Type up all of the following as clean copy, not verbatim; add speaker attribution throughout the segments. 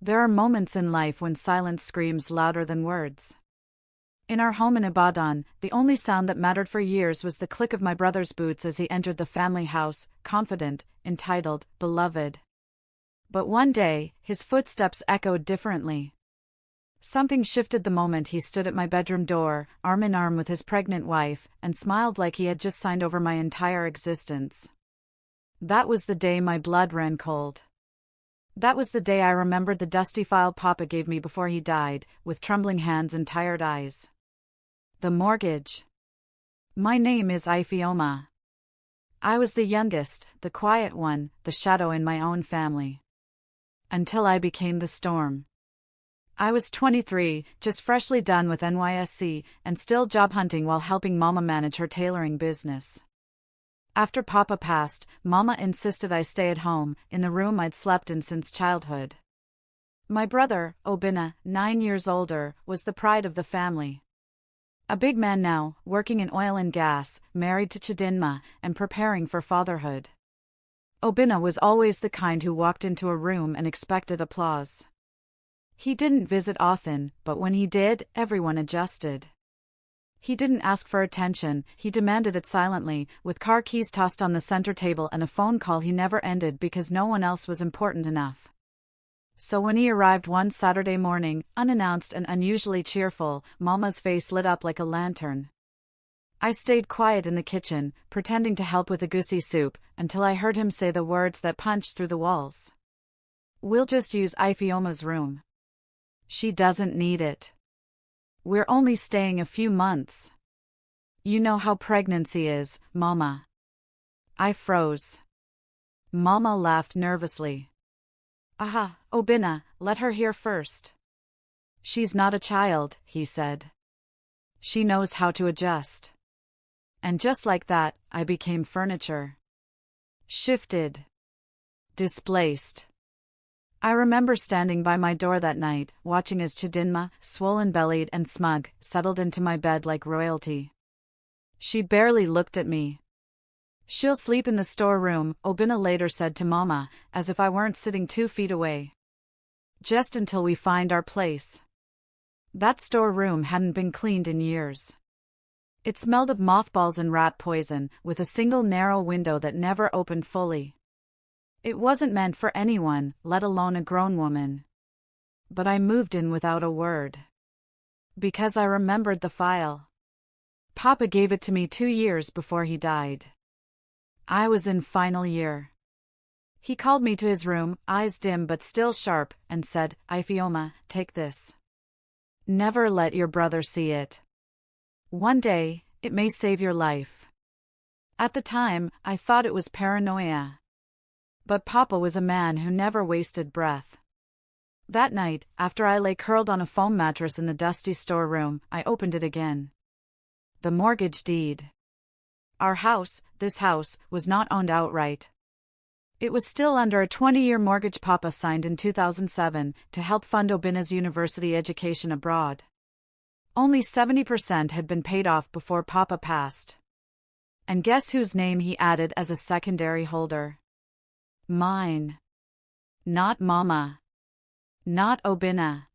Speaker 1: There are moments in life when silence screams louder than words. In our home in Ibadan, the only sound that mattered for years was the click of my brother's boots as he entered the family house, confident, entitled, beloved. But one day, his footsteps echoed differently. Something shifted the moment he stood at my bedroom door, arm in arm with his pregnant wife, and smiled like he had just signed over my entire existence. That was the day my blood ran cold. That was the day I remembered the dusty file Papa gave me before he died, with trembling hands and tired eyes. The mortgage. My name is Ifeoma. I was the youngest, the quiet one, the shadow in my own family. Until I became the storm. I was 23, just freshly done with NYSC, and still job hunting while helping Mama manage her tailoring business. After Papa passed, Mama insisted I stay at home, in the room I'd slept in since childhood. My brother, Obinna, 9 years older, was the pride of the family. A big man now, working in oil and gas, married to Chidinma, and preparing for fatherhood. Obinna was always the kind who walked into a room and expected applause. He didn't visit often, but when he did, everyone adjusted. He didn't ask for attention, he demanded it silently, with car keys tossed on the center table and a phone call he never ended because no one else was important enough. So when he arrived one Saturday morning, unannounced and unusually cheerful, Mama's face lit up like a lantern. I stayed quiet in the kitchen, pretending to help with the goosey soup, until I heard him say the words that punched through the walls. "We'll just use Ifeoma's room. She doesn't need it. We're only staying a few months. You know how pregnancy is, Mama." I froze. Mama laughed nervously. "Aha, Obinna, let her hear first." "She's not a child," he said. "She knows how to adjust." And just like that, I became furniture. Shifted. Displaced. I remember standing by my door that night, watching as Chidinma, swollen-bellied and smug, settled into my bed like royalty. She barely looked at me. "She'll sleep in the storeroom," Obinna later said to Mama, as if I weren't sitting 2 feet away. "Just until we find our place." That storeroom hadn't been cleaned in years. It smelled of mothballs and rat poison, with a single narrow window that never opened fully. It wasn't meant for anyone, let alone a grown woman. But I moved in without a word. Because I remembered the file. Papa gave it to me 2 years before he died. I was in final year. He called me to his room, eyes dim but still sharp, and said, "Ifeoma, take this. Never let your brother see it. One day, it may save your life." At the time, I thought it was paranoia. But Papa was a man who never wasted breath. That night, after I lay curled on a foam mattress in the dusty storeroom, I opened it again. The mortgage deed. Our house, this house, was not owned outright. It was still under a 20-year mortgage Papa signed in 2007 to help fund Obinna's university education abroad. Only 70% had been paid off before Papa passed. And guess whose name he added as a secondary holder? Mine. Not Mama. Not Obinna.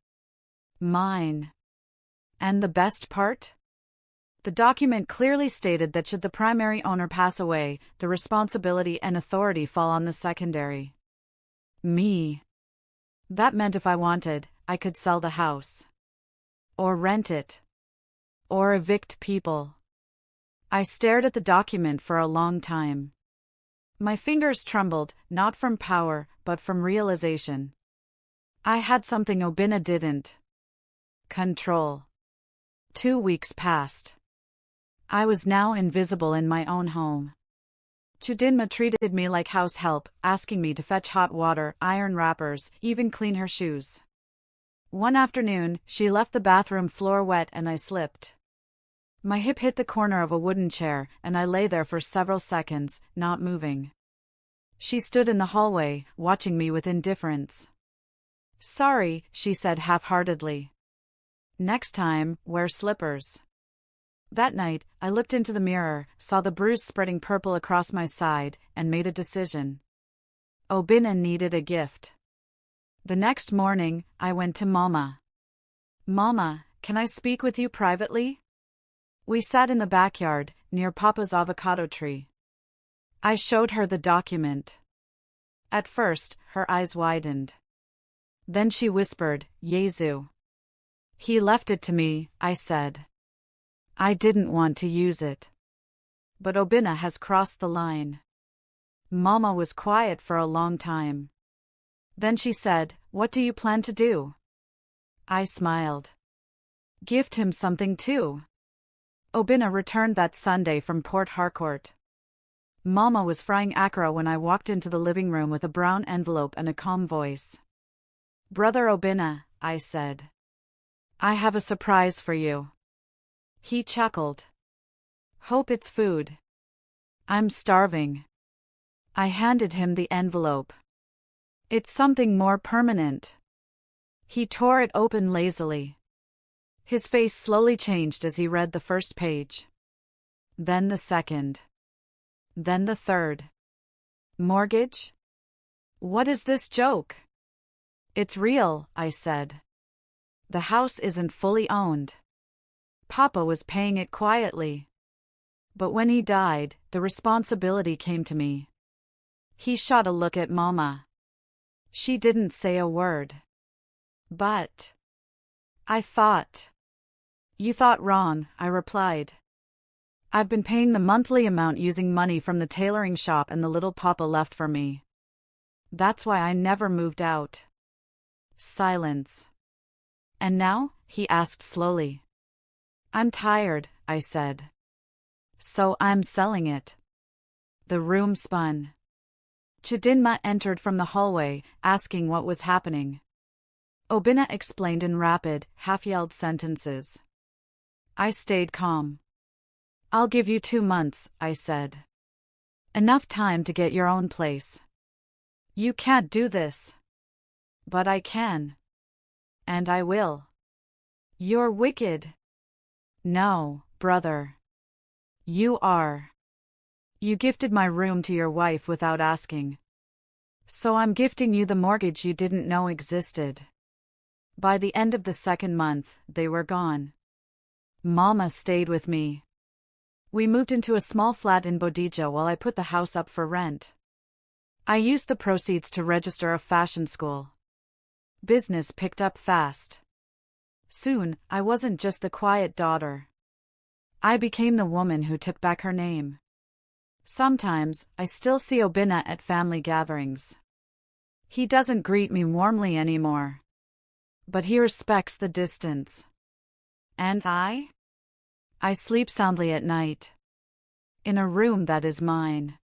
Speaker 1: Mine. And the best part? The document clearly stated that should the primary owner pass away, the responsibility and authority fall on the secondary. Me. That meant if I wanted, I could sell the house. Or rent it. Or evict people. I stared at the document for a long time. My fingers trembled, not from power, but from realization. I had something Obinna didn't. Control. 2 weeks passed. I was now invisible in my own home. Chidinma treated me like house help, asking me to fetch hot water, iron wrappers, even clean her shoes. One afternoon, she left the bathroom floor wet and I slipped. My hip hit the corner of a wooden chair, and I lay there for several seconds, not moving. She stood in the hallway, watching me with indifference. "Sorry," she said half-heartedly. "Next time, wear slippers." That night, I looked into the mirror, saw the bruise spreading purple across my side, and made a decision. Obinna needed a gift. The next morning, I went to Mama. Mama, can I speak with you privately? We sat in the backyard, near Papa's avocado tree. I showed her the document. At first, her eyes widened. Then she whispered, "Yezu." "He left it to me," I said. "I didn't want to use it. But Obinna has crossed the line." Mama was quiet for a long time. Then she said, "What do you plan to do?" I smiled. "Gift him something too." Obinna returned that Sunday from Port Harcourt. Mama was frying akara when I walked into the living room with a brown envelope and a calm voice. "Brother Obinna," I said. "I have a surprise for you." He chuckled. "Hope it's food." "I'm starving." I handed him the envelope. "It's something more permanent." He tore it open lazily. His face slowly changed as he read the first page. Then the second. Then the third. "Mortgage? What is this joke?" "It's real," I said. "The house isn't fully owned. Papa was paying it quietly. But when he died, the responsibility came to me." He shot a look at Mama. She didn't say a word. "But I thought." "You thought wrong," I replied. "I've been paying the monthly amount using money from the tailoring shop and the little Papa left for me. That's why I never moved out." Silence. "And now?" he asked slowly. "I'm tired," I said. "So I'm selling it." The room spun. Chidinma entered from the hallway, asking what was happening. Obinna explained in rapid, half-yelled sentences. I stayed calm. "I'll give you 2 months," I said. "Enough time to get your own place." "You can't do this." "But I can. And I will." "You're wicked." "No, brother. You are. You gifted my room to your wife without asking. So I'm gifting you the mortgage you didn't know existed." By the end of the second month, they were gone. Mama stayed with me. We moved into a small flat in Bodija while I put the house up for rent. I used the proceeds to register a fashion school. Business picked up fast. Soon, I wasn't just the quiet daughter. I became the woman who took back her name. Sometimes, I still see Obinna at family gatherings. He doesn't greet me warmly anymore. But he respects the distance. And I sleep soundly at night. In a room that is mine.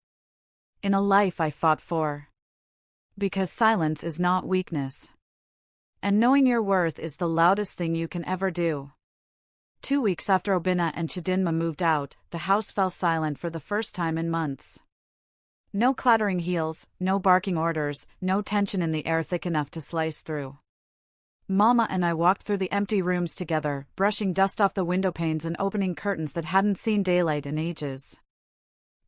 Speaker 1: In a life I fought for. Because silence is not weakness. And knowing your worth is the loudest thing you can ever do. 2 weeks after Obinna and Chidinma moved out, the house fell silent for the first time in months. No clattering heels, no barking orders, no tension in the air thick enough to slice through. Mama and I walked through the empty rooms together, brushing dust off the window panes and opening curtains that hadn't seen daylight in ages.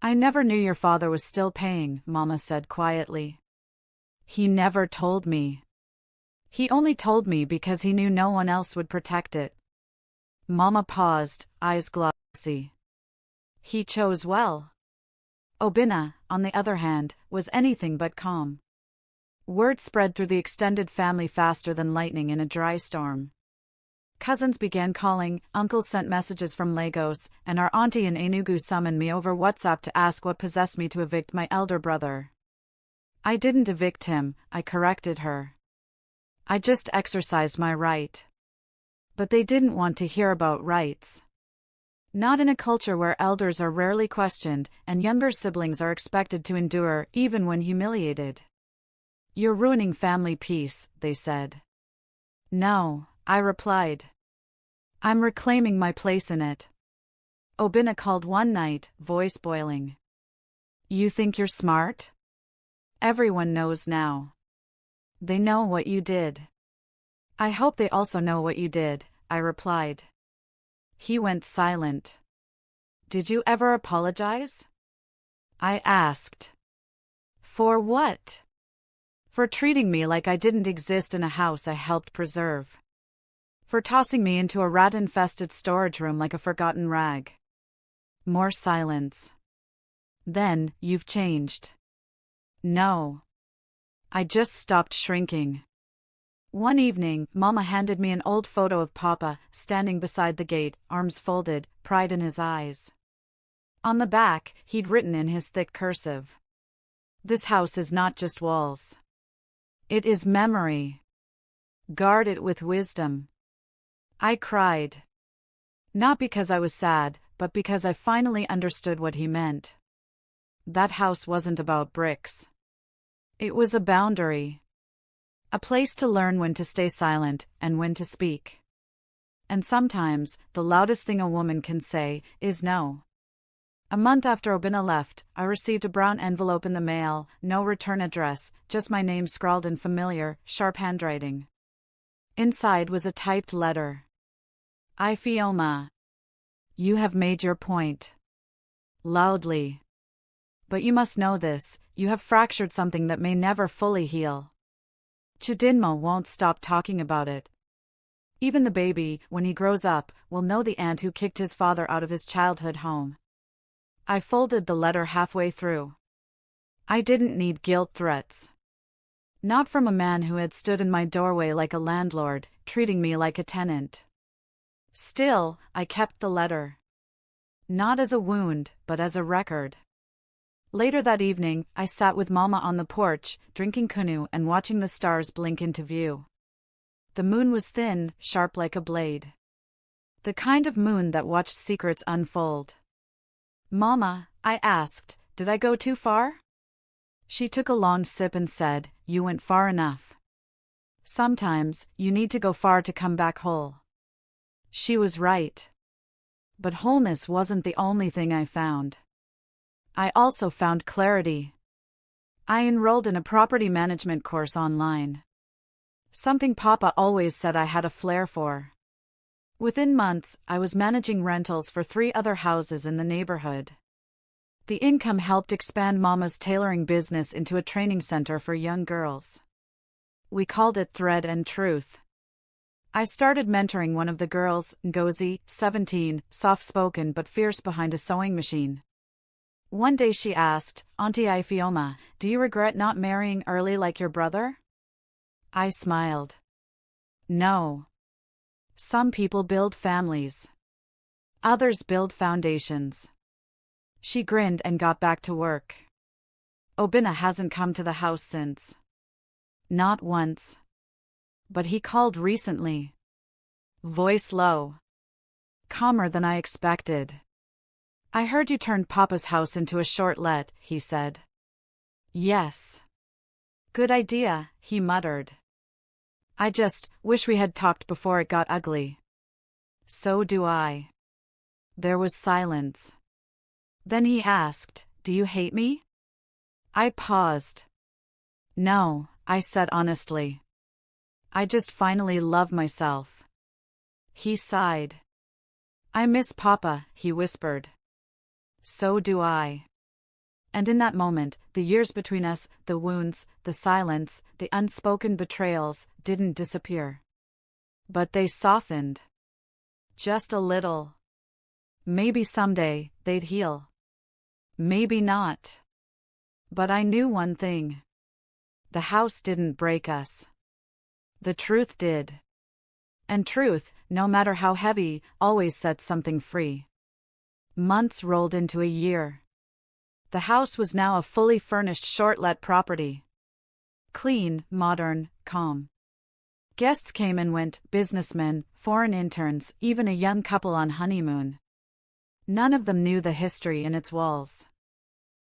Speaker 1: "I never knew your father was still paying," Mama said quietly. "He never told me. He only told me because he knew no one else would protect it." Mama paused, eyes glossy. "He chose well." Obinna, on the other hand, was anything but calm. Word spread through the extended family faster than lightning in a dry storm. Cousins began calling, uncles sent messages from Lagos, and our auntie in Enugu summoned me over WhatsApp to ask what possessed me to evict my elder brother. "I didn't evict him," I corrected her. "I just exercised my right." But they didn't want to hear about rights. Not in a culture where elders are rarely questioned and younger siblings are expected to endure even when humiliated. "You're ruining family peace," they said. "No," I replied. "I'm reclaiming my place in it." Obinna called one night, voice boiling. "You think you're smart? Everyone knows now. They know what you did." "I hope they also know what you did," I replied. He went silent. "Did you ever apologize?" I asked. "For what?" For treating me like I didn't exist in a house I helped preserve. For tossing me into a rat-infested storage room like a forgotten rag. More silence. Then, you've changed. No. I just stopped shrinking. One evening, Mama handed me an old photo of Papa, standing beside the gate, arms folded, pride in his eyes. On the back, he'd written in his thick cursive. This house is not just walls. It is memory. Guard it with wisdom. I cried. Not because I was sad, but because I finally understood what he meant. That house wasn't about bricks. It was a boundary. A place to learn when to stay silent and when to speak. And sometimes, the loudest thing a woman can say is no. A month after Obinna left, I received a brown envelope in the mail, no return address, just my name scrawled in familiar, sharp handwriting. Inside was a typed letter. Ifeoma. You have made your point. Loudly. But you must know this, you have fractured something that may never fully heal. Chidinma won't stop talking about it. Even the baby, when he grows up, will know the aunt who kicked his father out of his childhood home. I folded the letter halfway through. I didn't need guilt threats. Not from a man who had stood in my doorway like a landlord, treating me like a tenant. Still, I kept the letter. Not as a wound, but as a record. Later that evening, I sat with Mama on the porch, drinking kunu and watching the stars blink into view. The moon was thin, sharp like a blade. The kind of moon that watched secrets unfold. Mama, I asked, did I go too far? She took a long sip and said, you went far enough. Sometimes, you need to go far to come back whole. She was right. But wholeness wasn't the only thing I found. I also found clarity. I enrolled in a property management course online. Something Papa always said I had a flair for. Within months, I was managing rentals for 3 other houses in the neighborhood. The income helped expand Mama's tailoring business into a training center for young girls. We called it Thread and Truth. I started mentoring one of the girls, Ngozi, 17, soft-spoken but fierce behind a sewing machine. One day she asked, Auntie Ifeoma, do you regret not marrying early like your brother? I smiled. No. Some people build families. Others build foundations. She grinned and got back to work. Obinna hasn't come to the house since. Not once. But he called recently. Voice low. Calmer than I expected. I heard you turned Papa's house into a short-let, he said. Yes. Good idea, he muttered. I just wish we had talked before it got ugly. So do I. There was silence. Then he asked, do you hate me? I paused. No, I said honestly. I just finally love myself. He sighed. I miss Papa, he whispered. So do I. And in that moment, the years between us, the wounds, the silence, the unspoken betrayals, didn't disappear. But they softened. Just a little. Maybe someday, they'd heal. Maybe not. But I knew one thing. The house didn't break us. The truth did. And truth, no matter how heavy, always sets something free. Months rolled into a year. The house was now a fully furnished short-let property. Clean, modern, calm. Guests came and went, businessmen, foreign interns, even a young couple on honeymoon. None of them knew the history in its walls.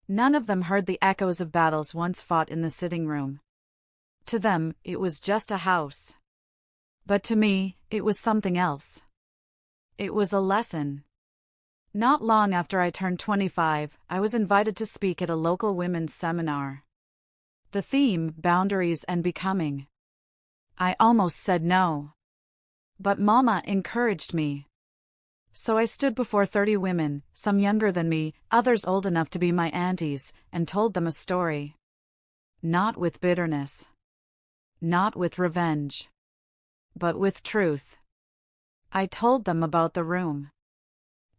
Speaker 1: None of them heard the echoes of battles once fought in the sitting room. To them, it was just a house. But to me, it was something else. It was a lesson. Not long after I turned 25, I was invited to speak at a local women's seminar. The theme, boundaries and becoming. I almost said no. But Mama encouraged me. So I stood before 30 women, some younger than me, others old enough to be my aunties, and told them a story. Not with bitterness. Not with revenge, but with truth. I told them about the room,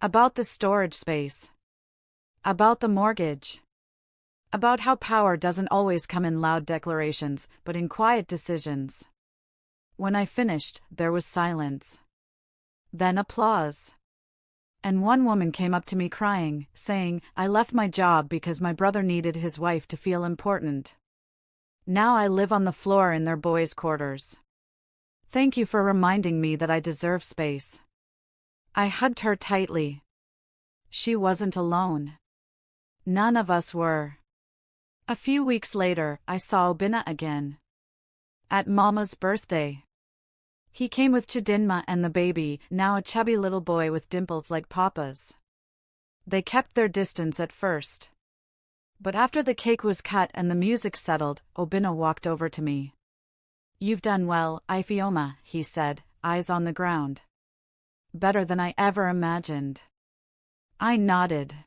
Speaker 1: about the storage space, about the mortgage, about how power doesn't always come in loud declarations, but in quiet decisions. When I finished, there was silence. Then applause. And one woman came up to me crying, saying, "I left my job because my brother needed his wife to feel important. Now I live on the floor in their boys' quarters. Thank you for reminding me that I deserve space." I hugged her tightly. She wasn't alone. None of us were. A few weeks later, I saw Obinna again. At Mama's birthday. He came with Chidinma and the baby, now a chubby little boy with dimples like Papa's. They kept their distance at first. But after the cake was cut and the music settled, Obinna walked over to me. "You've done well, Ifeoma," he said, eyes on the ground. "Better than I ever imagined." I nodded.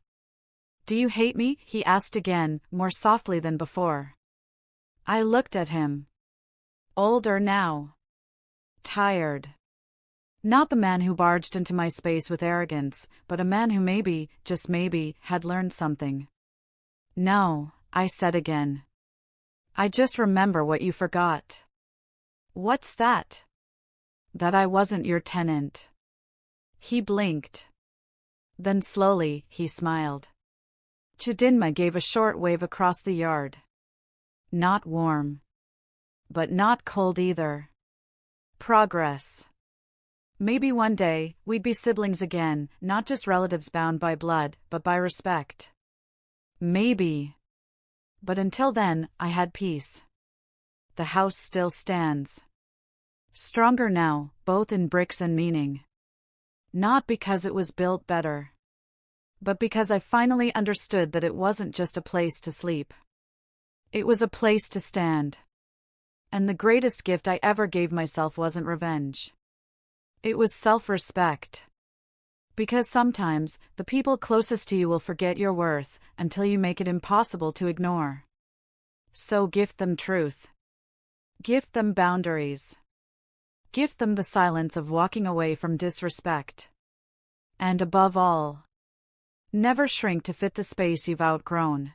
Speaker 1: "Do you hate me?" he asked again, more softly than before. I looked at him. Older now. Tired. Not the man who barged into my space with arrogance, but a man who maybe, just maybe, had learned something. "No," I said again. "I just remember what you forgot." "What's that?" "That I wasn't your tenant." He blinked. Then slowly, he smiled. Chidinma gave a short wave across the yard. Not warm. But not cold either. Progress. Maybe one day, we'd be siblings again, not just relatives bound by blood, but by respect. Maybe. But until then, I had peace. The house still stands. Stronger now, both in bricks and meaning. Not because it was built better, but because I finally understood that it wasn't just a place to sleep. It was a place to stand. And the greatest gift I ever gave myself wasn't revenge. It was self-respect. Because sometimes, the people closest to you will forget your worth, until you make it impossible to ignore. So gift them truth. Gift them boundaries. Gift them the silence of walking away from disrespect. And above all, never shrink to fit the space you've outgrown.